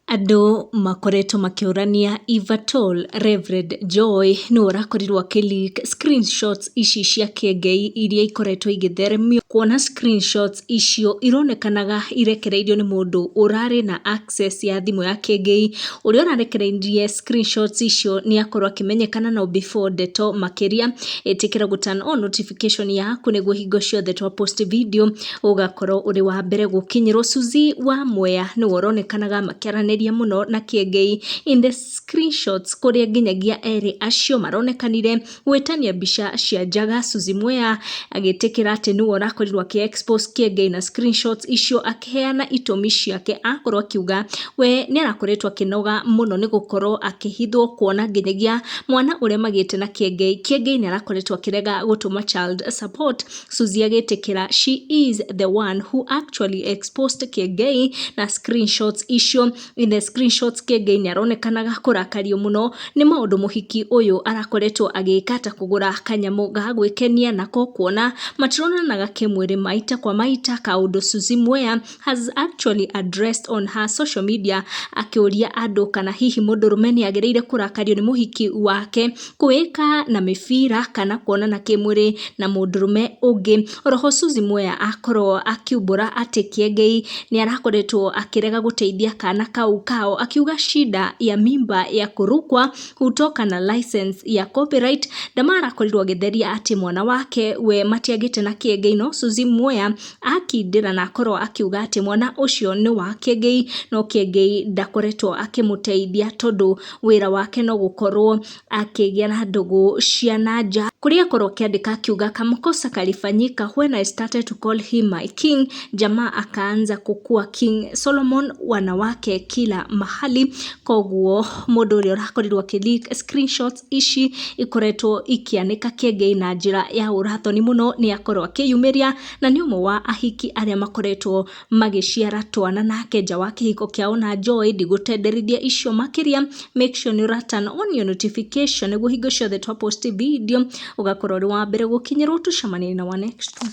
Andũ makoretwo makĩũrania Eva Toll, Reverend Joy nĩwe ũrakorirwo akĩ-leak screenshots ici cia kĩengei iria ikoretwo igĩtheremio, kuona screenshots icio ironekanaga irekereirio nĩ mũndũ ũrarĩ na access ya thimũ ya kĩengei. Ũrĩa ũrarekereirie screenshots icio nĩakorwo akĩmenyekana no before ndeto makĩria. Ĩtĩkĩra gũ turn on notification yaku nĩguo hingo ciothe twa post video ũgakorwo ũrĩ wa mbere gũkinyĩrwo. Suzy wa Mwea nĩwe ũronekanaga makĩaranĩria muno na kĩengei in the screenshots, kũrĩa nginyagia erĩ acio maronekanire gwĩtania mbica cia njaga. Suzy Mwea agĩtĩkĩra atĩ nĩwe ũrakorirwo akĩ-expose kĩengei na screenshots icio, akĩheana itũmi ciake. Akorwo akiuga we nĩarakoretwo akĩnoga mũno nĩ gũkorwo akĩhithwo, kuona nginyagia mwana ũrĩa magĩte na kĩengei nĩarakoretwo akĩrega gũtũma child support. Suzy agĩtĩkĩra she is the one who actually exposed kĩengei na screenshots icio. In the screenshots kĩengei nĩaronekanaga kũrakario mũno nĩ maũndũ mũhiki ũyũ arakoretwo agĩka, ta kũgũra kanyamũ ga gwĩkenia nako, kuona matironanaga kĩmwĩrĩ maita kwa maita, kaũndũ Suzy Mwea has actually addressed on her social media, akĩũria andũ kana hihi mũndũrũme nĩagĩrĩire kũrakario nĩ mũhiki wake kwĩĩka na mĩbira kana kuonana kĩmwĩrĩ na mũndũrũme ũngĩ. Oroho Suzy Mwea akorwo akiumbũra atĩ kĩengei nĩarakoretwo akĩrega gũteithia kana kau kao, akiuga shida ya mimba ya kurukwa hutoka na license ya copyright. Ndamarakorirwo agĩtheria atĩ mwana wake we matiagĩte na kĩengei, no Suzy Mwea akindĩra na akorwo akiuga atĩ mwana ũcio nĩ wa kĩengei, no kĩengei ndakoretwo akĩmũteithia tondũ wĩra wake no gũkorwo akĩgĩa na ndũgũ cia nanja. Kũrĩa akorwo akĩandĩka akiuga kamakosa kalifanyika when I started to call him my king, jamaa akaanza kukua King Solomon wanawake kila mahali. Koguo mũndũ ũrĩa ũrakorirwo akĩ-leak screenshots ici ikoretwo ikianĩka kĩengei na njĩra ya ũrathoni mũno, nĩakorwo akĩyumĩria na nĩ ũmwe wa ahiki arĩa makoretwo magĩciara twana nake nja wa kĩhiko kĩao na Joy. Ndigũtenderithia icio makĩria, make sure nĩ ũra turn on your notification nĩguo hingo ciothe twa post video ũgakorwo ũrĩ wa mbere gũkinyĩrwo. Tucemanie na wa next one.